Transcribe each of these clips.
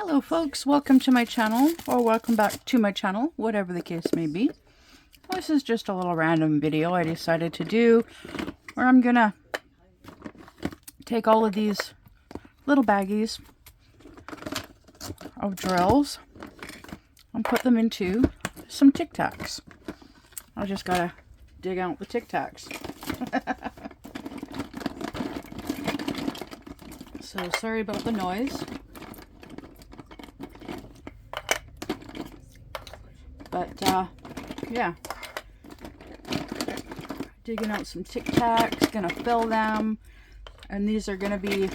Hello folks, welcome to my channel, or welcome back to my channel, whatever the case may be. This is just a little random video I decided to do, where I'm gonna take all of these little baggies of drills and put them into some Tic Tacs. I just gotta dig out the Tic Tacs. So sorry about the noise. But, yeah, digging out some Tic Tacs, gonna fill them, and these are gonna be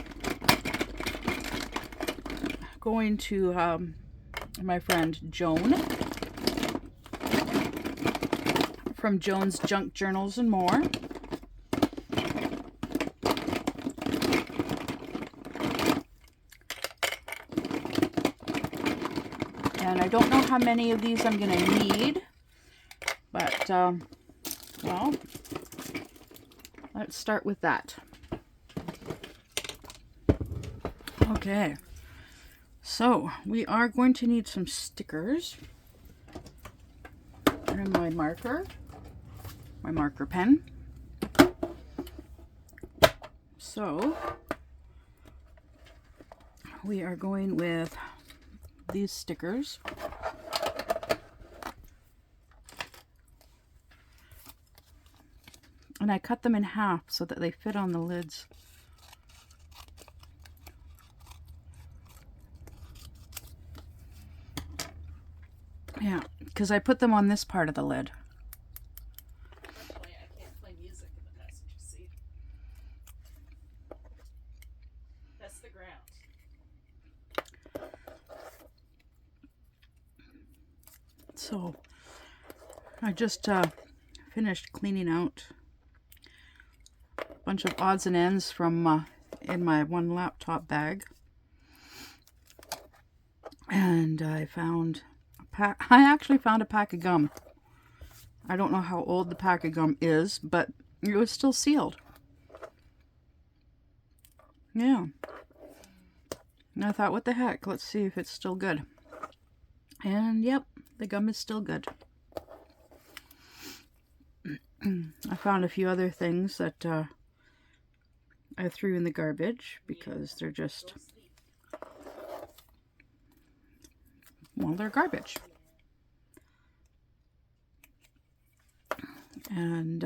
going to my friend Joan from Joan's Junk Journals and More. And I don't know how many of these I'm going to need, but, well, let's start with that. Okay, so we are going to need some stickers and my marker pen. So we are going with these stickers. And I cut them in half so that they fit on the lids. Yeah, because I put them on this part of the lid. I can't play music in the passenger seat. That's the ground. So I just finished cleaning out a bunch of odds and ends from in my one laptop bag, and I found a pack. I actually found a pack of gum. I don't know how old the pack of gum is, but it was still sealed. Yeah. And I thought, what the heck? Let's see if it's still good. And yep, the gum is still good. I found a few other things that I threw in the garbage because they're just, well, they're garbage. And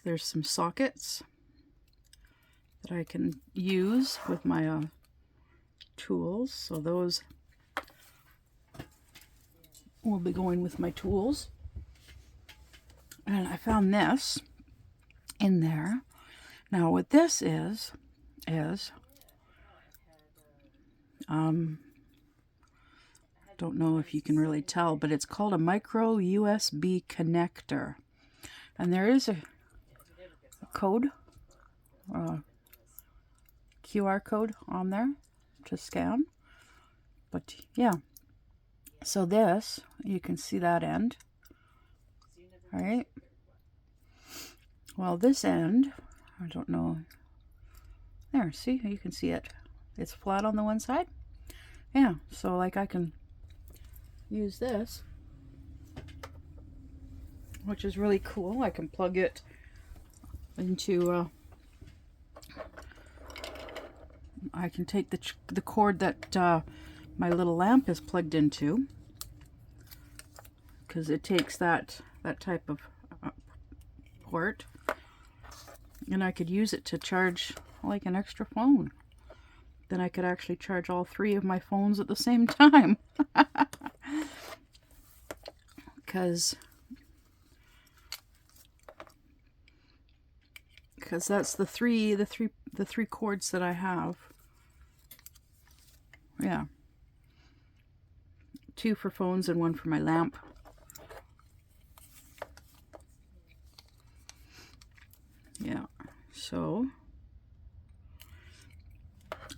there's some sockets that I can use with my tools, so those will be going with my tools. And I found this in there. Now what this is don't know if you can really tell, but it's called a micro USB connector. And there is a code, QR code on there to scan. But yeah, so this, you can see that end. All right. Well, this end, I don't know. There, see, you can see it. It's flat on the one side. Yeah, so like I can use this, which is really cool. I can plug it into, I can take the cord that my little lamp is plugged into, because it takes that type of port, and I could use it to charge like an extra phone. Then I could actually charge all three of my phones at the same time. Because that's the three cords that I have. Yeah. 2 for phones and 1 for my lamp. Yeah, so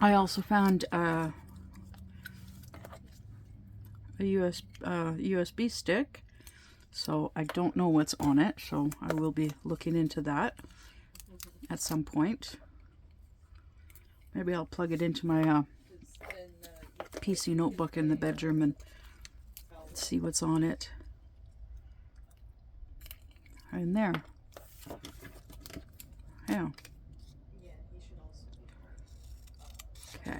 I also found a USB stick, so I don't know what's on it, so I will be looking into that at some point. Maybe I'll plug it into my PC notebook in the bedroom and see what's on it. In there. Yeah. Okay.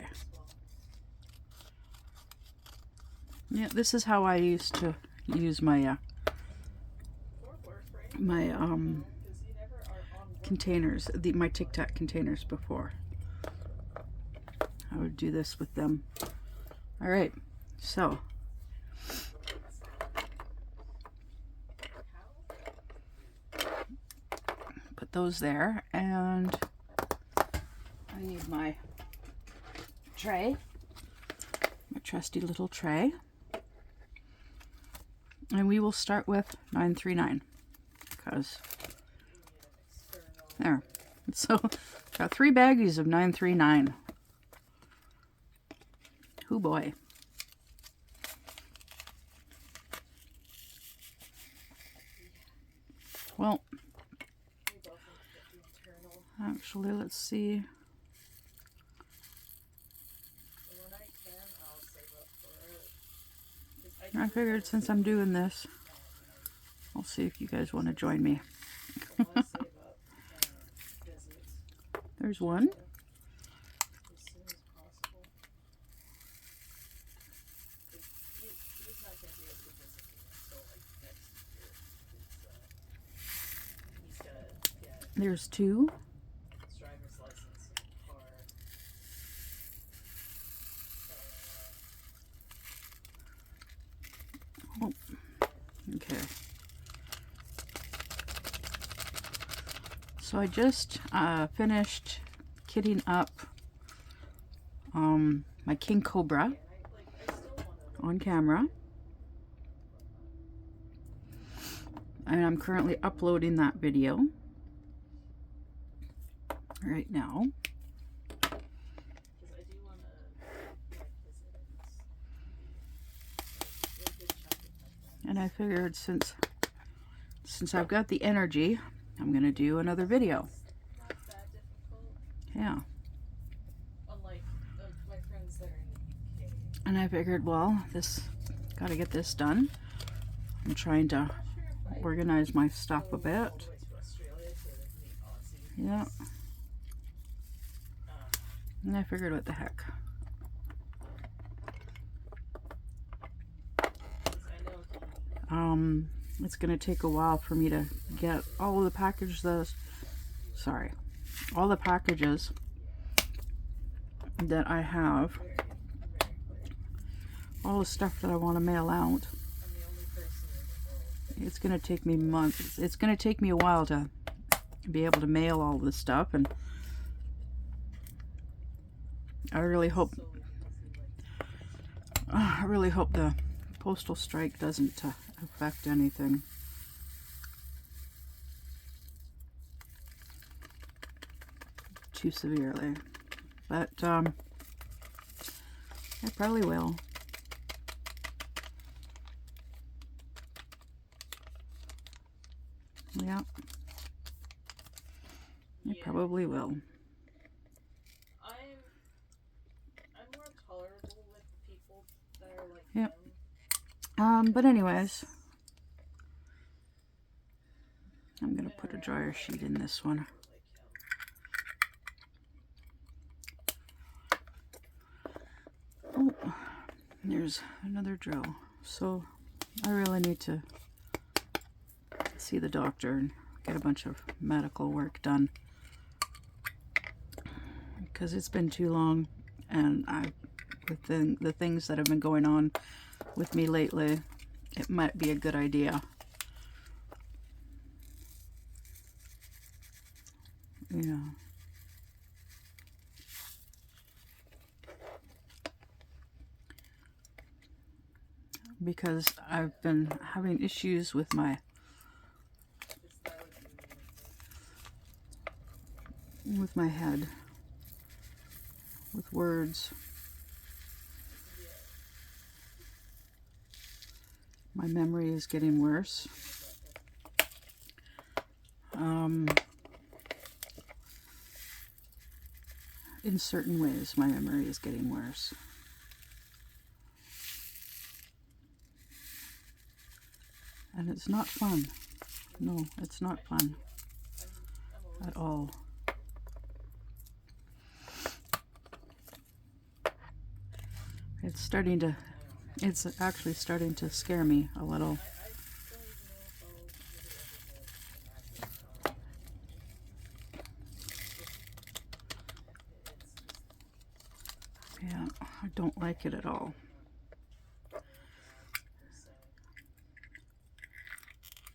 Yeah, this is how I used to use my containers, my Tic Tac containers before. I would do this with them. All right, so put those there, and I need my tray, my trusty little tray, and we will start with 939 because there. So got 3 baggies of 939. Hoo boy. Well, actually, let's see. I figured since I'm doing this, I'll see if you guys want to join me. There's one. There's 2. Oh, okay. So I just finished kitting up my King Cobra on camera. And I'm currently uploading that video right now. And I figured since I've got the energy, I'm gonna do another video. Yeah. And I figured, well, gotta get this done. I'm trying to organize my stuff a bit. Yeah. And I figured, what the heck. It's gonna take a while for me to get all the packages all the packages that I have, all the stuff that I want to mail out. It's gonna take me months. It's gonna take me a while to be able to mail all this stuff, and I really hope the postal strike doesn't affect anything. Too severely, but it probably will. Yeah, it probably will. I'm more tolerable with people that are like Yep. him. But anyways, I'm gonna put a dryer sheet in this one. Oh, there's another drill. So I really need to see the doctor and get a bunch of medical work done, because it's been too long, and with the things that have been going on with me lately, it might be a good idea. Yeah. Because I've been having issues with my head, with words. My memory is getting worse. In certain ways, my memory is getting worse. And it's not fun. No, it's not fun at all. It's actually starting to scare me a little. Yeah, I don't like it at all.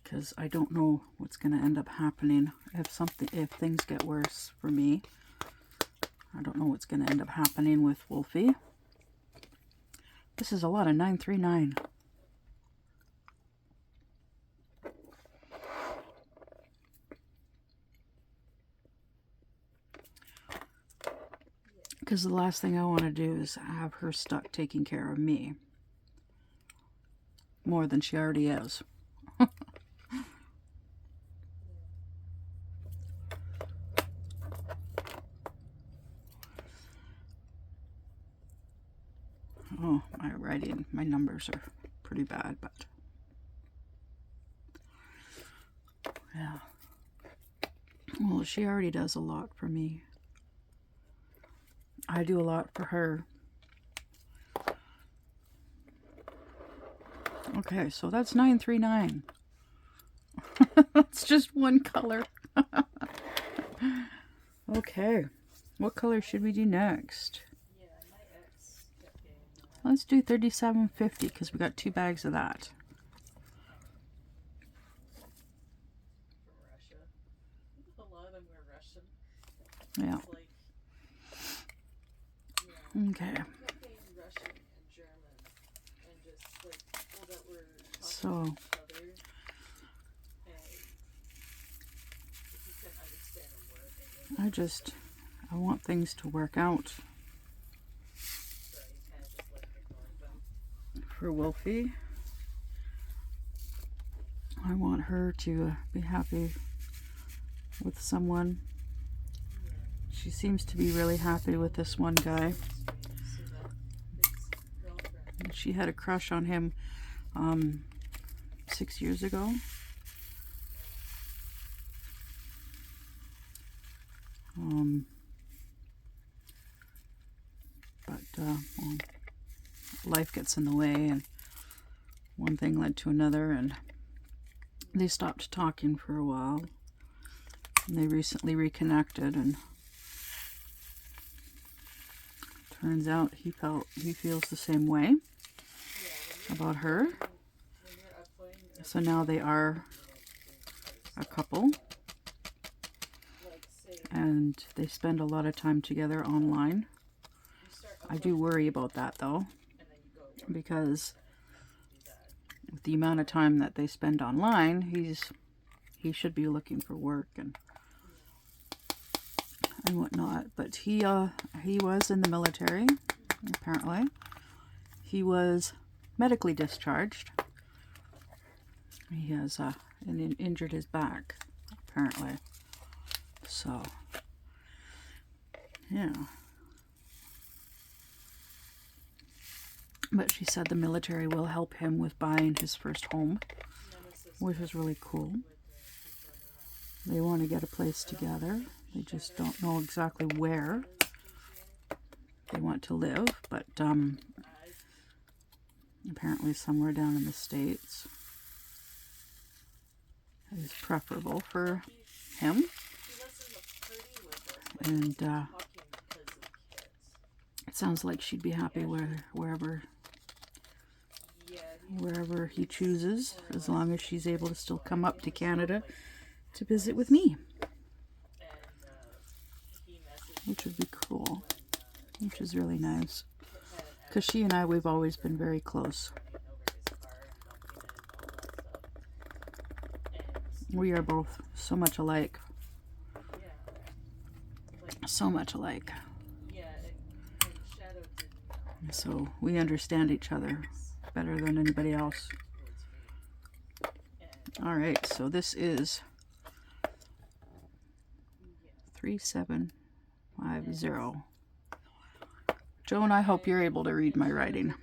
Because I don't know what's going to end up happening if things get worse for me. I don't know what's going to end up happening with Wolfie. This is a lot of 939. Because the last thing I want to do is have her stuck taking care of me. More than she already is. Oh, my writing, my numbers are pretty bad, but yeah. Well, she already does a lot for me. I do a lot for her. Okay, so that's 939. That's just one color. Okay, what color should we do next? Let's do 3750 because we got 2 bags of that. Yeah. Okay. So I want things to work out for Wolfie. I want her to be happy with someone. She seems to be really happy with this one guy. She had a crush on him 6 years ago. Well, life gets in the way, and one thing led to another, and they stopped talking for a while. And they recently reconnected, and turns out he feels the same way about her. So now they are a couple, and they spend a lot of time together online. I do worry about that though, because with the amount of time that they spend online, he should be looking for work and whatnot. But he was in the military, apparently. He was medically discharged. He has injured his back, apparently. So, yeah. But she said the military will help him with buying his first home, which is really cool. They want to get a place together. They just don't know exactly where they want to live, but apparently somewhere down in the States is preferable for him. And it sounds like she'd be happy wherever he chooses, as long as she's able to still come up to Canada to visit with me, which would be cool, which is really nice, because she and I, we've always been very close. We are both so much alike. So much alike. So we understand each other better than anybody else. Alright, so this is 3750. Joan, I hope you're able to read my writing.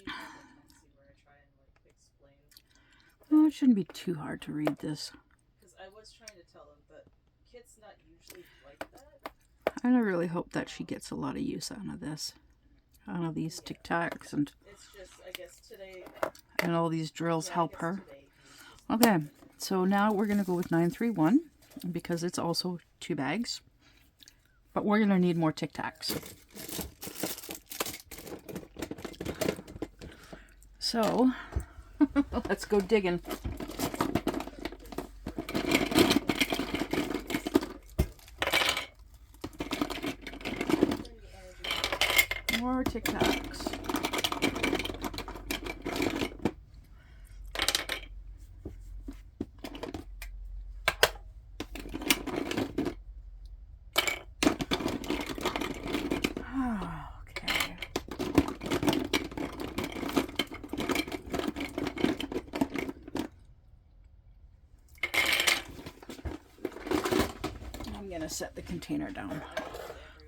do have a tendency where I try and like explain. Oh, it shouldn't be too hard to read this. Because I was trying to tell them that Kit's not usually like that. And I really hope that she gets a lot of use out of this. Out of these Tic-Tacs and It's just, I guess today. And all these drills Yeah, I help guess her. today he was just. Okay, so now we're going to go with 931 because it's also 2 bags. But we're going to need more Tic-Tacs. So, let's go digging. More Tic-Tacs. Okay. I'm going to set the container down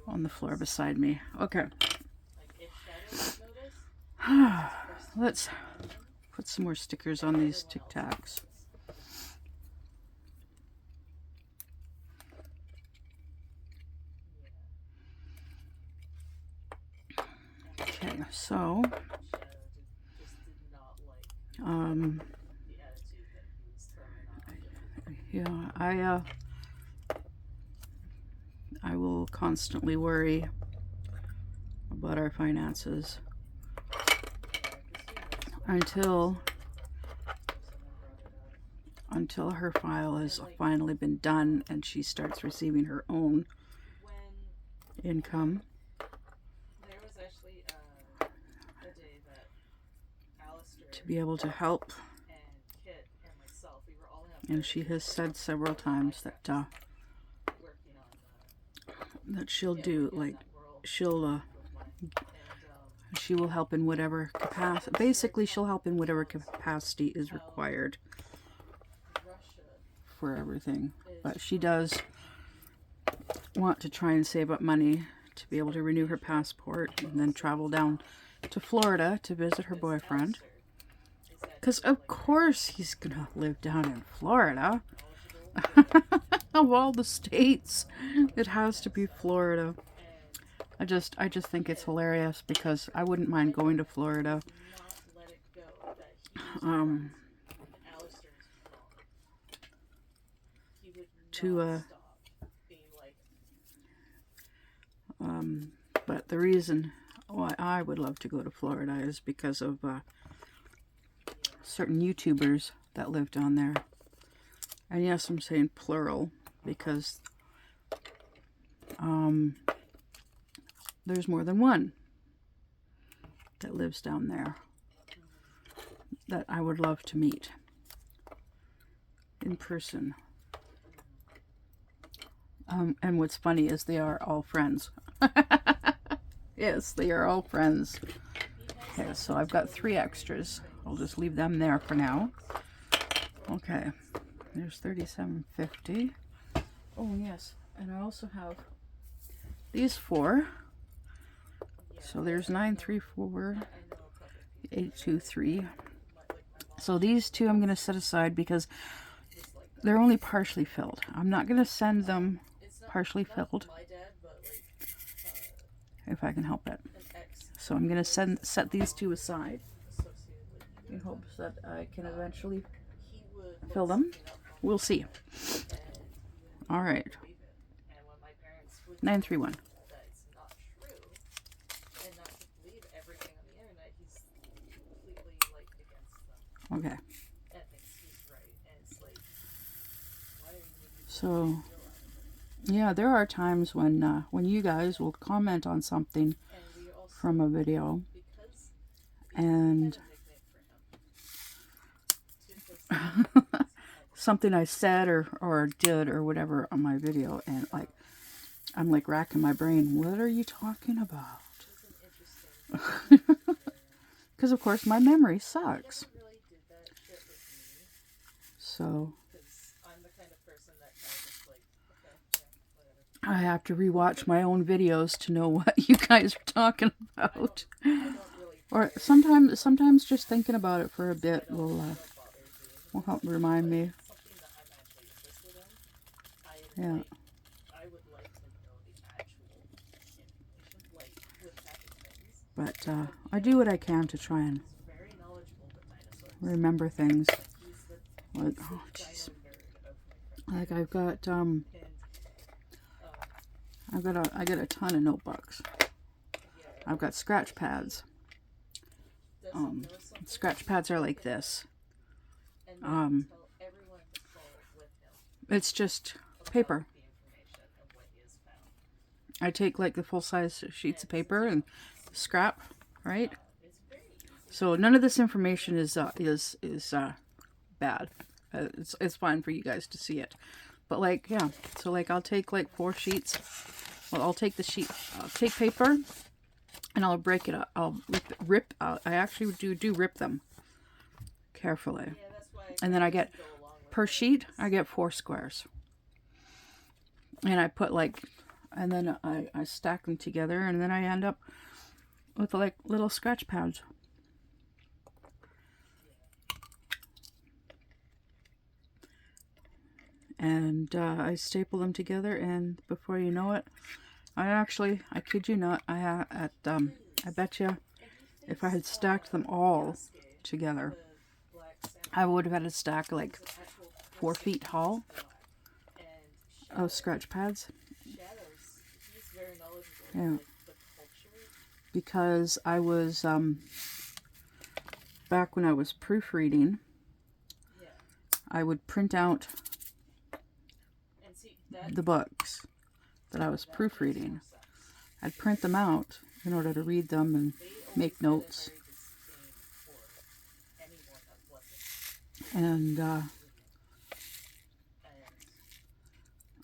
on the floor beside me. Okay. Let's put some more stickers on these Tic-Tacs. Okay, so yeah, I will constantly worry about our finances until her file has finally been done and she starts receiving her own income. There was actually a day that Alistair to be able to help, and Kit and myself, we were all and she has said several times that working on that she'll do, like, she will help in whatever capacity. Basically, she'll help in whatever capacity is required for everything. But she does want to try and save up money to be able to renew her passport and then travel down to Florida to visit her boyfriend. Because of course he's gonna live down in Florida. Of all the states, it has to be Florida. I just think it's hilarious because I wouldn't mind going to Florida. But the reason why I would love to go to Florida is because of certain YouTubers that live down there. And yes, I'm saying plural because there's more than one that lives down there that I would love to meet in person. And what's funny is they are all friends. Yes, they are all friends. Okay, so I've got 3 extras. I'll just leave them there for now. Okay, there's $37.50. Oh yes, and I also have these 4. So there's 934, 823. So these 2 I'm going to set aside because they're only partially filled. I'm not going to send them partially filled if I can help it. So I'm going to set these 2 aside in hopes that I can eventually fill them. We'll see. All right. 931. Okay. So, yeah, there are times when you guys will comment on something from a video, and something I said or did or whatever on my video, and like I'm like racking my brain. What are you talking about? Because of course my memory sucks. So I have to rewatch my own videos to know what you guys are talking about. Or sometimes just thinking about it for a bit will help remind me. Something that I'm actually interested in. Yeah. I would like to know the actual information, like with Patrick things. But I do what I can to try and He's very knowledgeable with dinosaurs. remember things. Like Like, he's oh, the jeez. dino nerd of my friend. Like And I got a ton of notebooks. yeah, I've got scratch pads. does he know something? Scratch pads are like this. And then tell everyone to call with him It's just about paper. the information and what he has found. I take like the full size sheets of paper and scrap, right? It's very easy. So none of this information is bad. It's fine for you guys to see it. But like, yeah. So like I'll take like 4 sheets. Well, I'll take paper and I'll break it up. I'll rip out. I actually do rip them carefully. Yeah, that's why And then I get, go along with per sheet, I get 4 squares. And I put like, and then I stack them together, and then I end up with like little scratch pads. And I staple them together, and before you know it, I kid you not, I bet you if I had stacked them all together, I would have had a stack like 4 feet tall of scratch pads. Yeah. Because I was, back when I was proofreading, I would print out the books that I was proofreading. I'd print them out in order to read them and make notes. And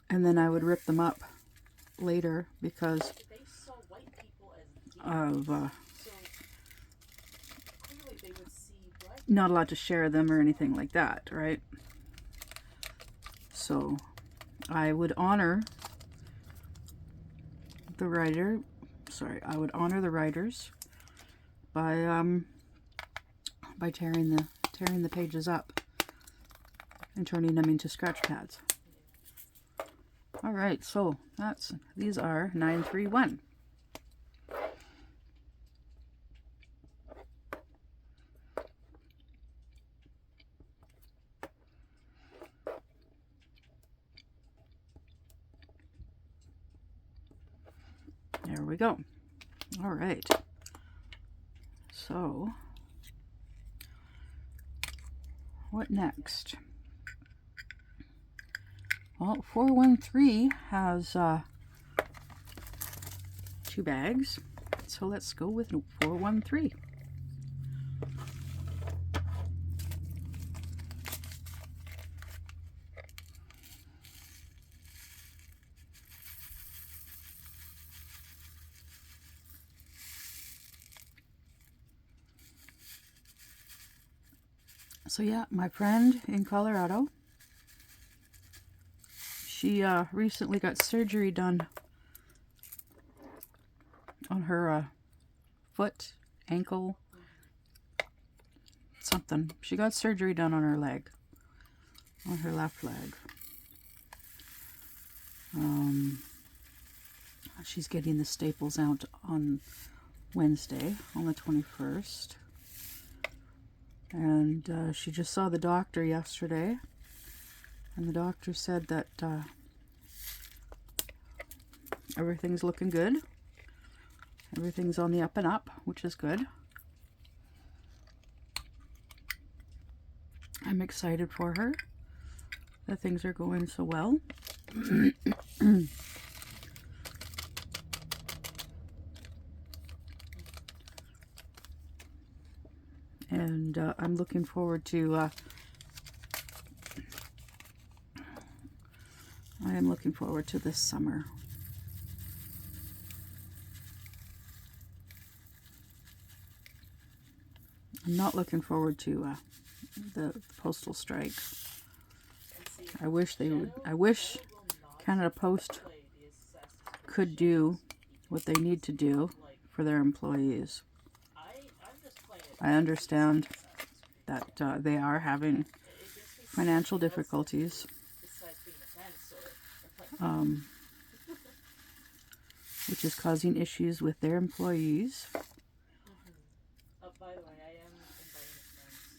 then I would rip them up later because of not allowed to share them or anything like that, right? So I would honor the writer. Sorry, I would honor the writers by tearing the pages up and turning them into scratch pads. All right, so these are 931. There we go. All right. So, what next? Well, 413 has 2 bags. So let's go with 413. So yeah, my friend in Colorado, she recently got surgery done on her foot, ankle, something. She got surgery done on her leg, on her left leg. She's getting the staples out on Wednesday, on the 21st. And she just saw the doctor yesterday, and the doctor said that everything's looking good. Everything's on the up and up, which is good. I'm excited for her that things are going so well. And I'm looking forward to I am looking forward to this summer. I'm not looking forward to the postal strike. I wish Canada Post could do what they need to do for their employees. I understand that they are having financial difficulties, which is causing issues with their employees. Oh, by the way, I am inviting friends.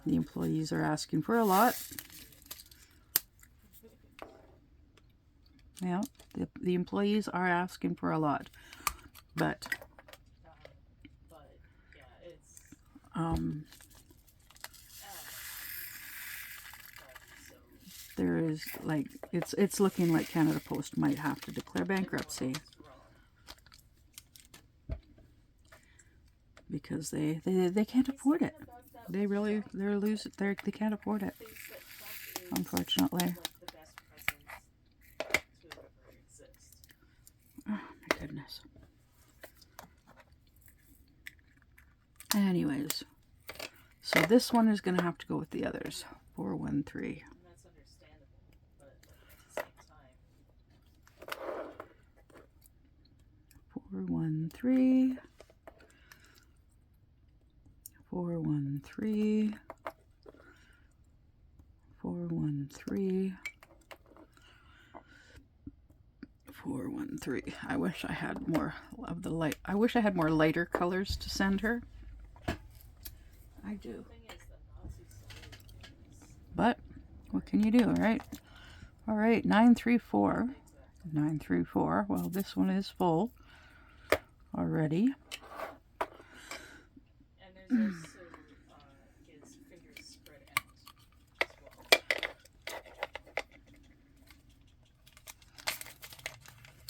The employees are asking for a lot. Yeah, the employees are asking for a lot, but yeah, it's there is like it's looking like Canada Post might have to declare bankruptcy because they can't afford it. They can't afford it, unfortunately. Oh my goodness. Anyways, so this one is going to have to go with the others. 413. That's understandable, but at the same time. 413. 413. 413. 413. I wish I had more of the light. I wish I had more lighter colors to send her. I do. But what can you do, right? All right, 934. 934. Well, this one is full already. And there's also his fingers spread out as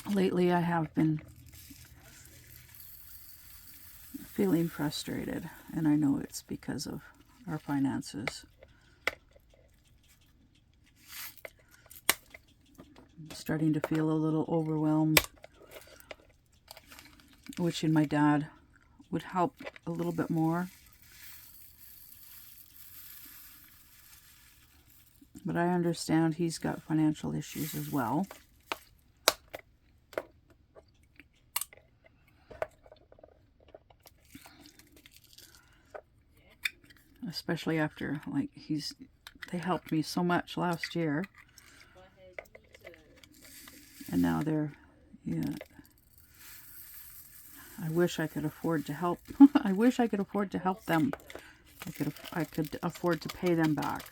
well. Lately, I have been feeling frustrated, and I know it's because of our finances. I'm starting to feel a little overwhelmed, wishing my dad would help a little bit more. But I understand he's got financial issues as well. Especially after, like, they helped me so much last year. And now they're, yeah. I wish I could afford to help. I wish I could afford to help them. I could afford to pay them back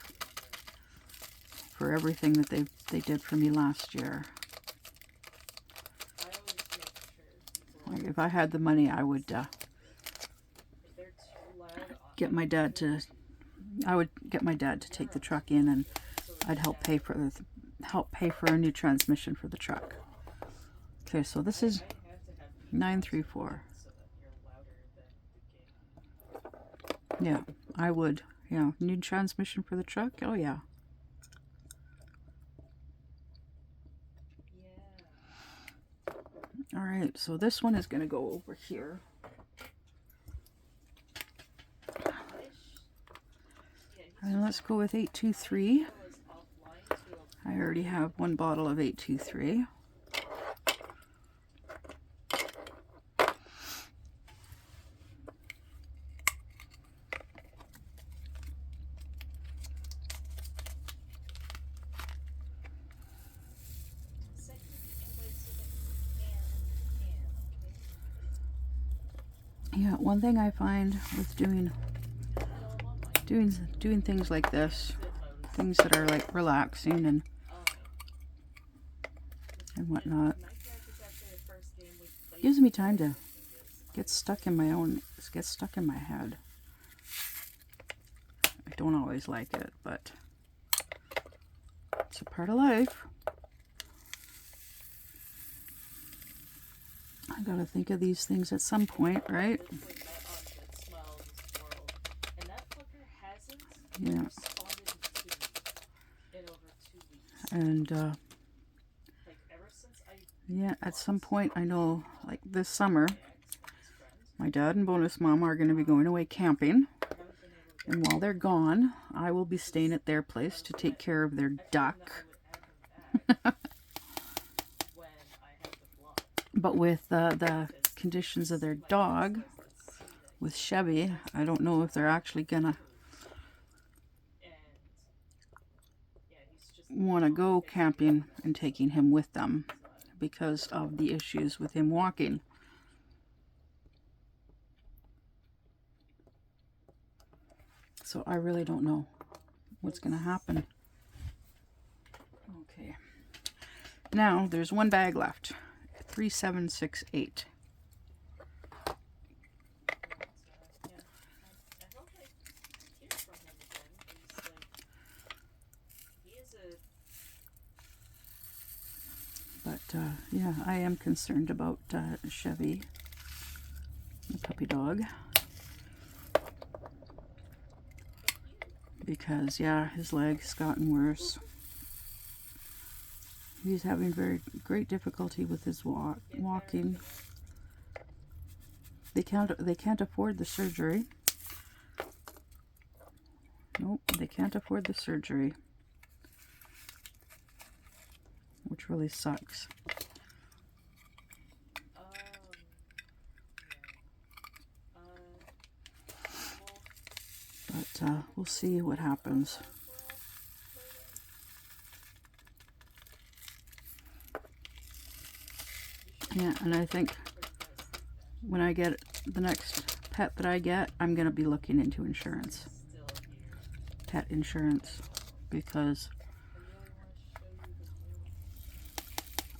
for everything that they did for me last year. Like, if I had the money, I would get my dad to. I would get my dad to take the truck in, and I'd help pay for a new transmission for the truck. Okay, so this is 934. Yeah, I would. Yeah, new transmission for the truck. Oh yeah. All right, so this one is going to go over here. And let's go with 823. I already have one bottle of 823. Yeah, one thing I find with doing things like this, things that are like relaxing and whatnot, gives me time to get stuck in my head. I don't always like it, but it's a part of life. I gotta think of these things at some point, right? Yeah. And yeah, at some point, I know, like this summer, my dad and bonus mom are going to be going away camping. And while they're gone, I will be staying at their place to take care of their duck. But with the conditions of their dog, with Chevy, I don't know if they're actually gonna want to go camping and taking him with them because of the issues with him walking. So I really don't know what's going to happen. Okay. Now there's one bag left. 3768. But yeah, I am concerned about Chevy, the puppy dog, because yeah, his leg's gotten worse. He's having very great difficulty with his walking. They can't afford the surgery. Nope, they can't afford the surgery, which really sucks. But we'll see what happens. Yeah, and I think when I get the next pet that I get, I'm going to be looking into insurance. Pet insurance, because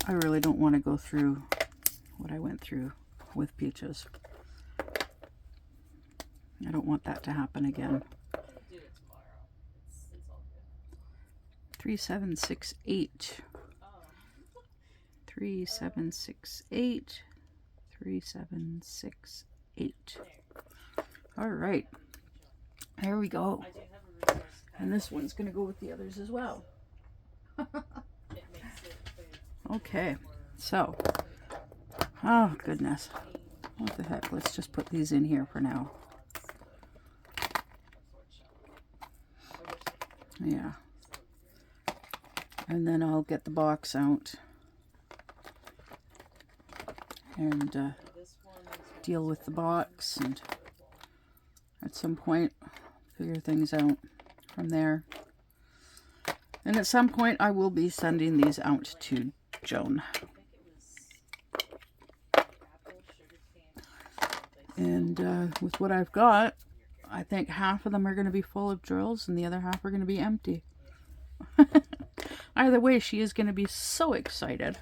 I really don't want to go through what I went through with Peaches. I don't want that to happen again. 3768. 3768. 3768. All right. There we go. And this one's going to go with the others as well. Okay. So. Oh, goodness. What the heck? Let's just put these in here for now. Yeah. And then I'll get the box out and deal with the box, and at some point figure things out from there. And at some point I will be sending these out to Joan. And with what I've got, I think half of them are going to be full of drills and the other half are going to be empty. Either way, she is going to be so excited.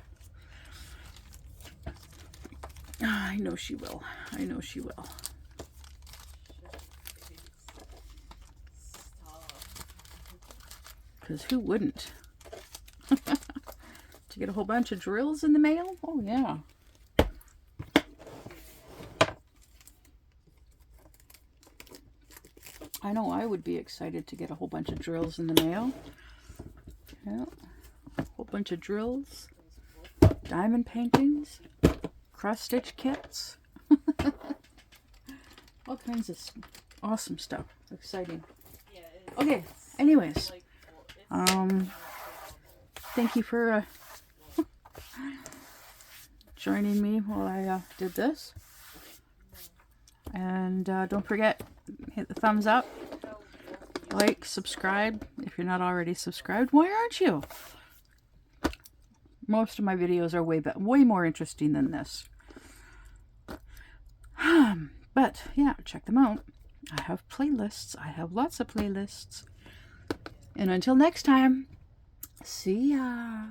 I know she will. I know she will. Because who wouldn't? To get a whole bunch of drills in the mail? Oh, yeah. I know I would be excited to get a whole bunch of drills in the mail. Yeah. A whole bunch of drills. Diamond paintings. Cross-stitch kits. All kinds of awesome stuff. Exciting. Okay, anyways. Thank you for joining me while I did this. And don't forget, hit the thumbs up, like, subscribe if you're not already subscribed. Why aren't you? Most of my videos are way more interesting than this. But yeah, check them out. I have playlists. I have lots of playlists. And until next time, see ya.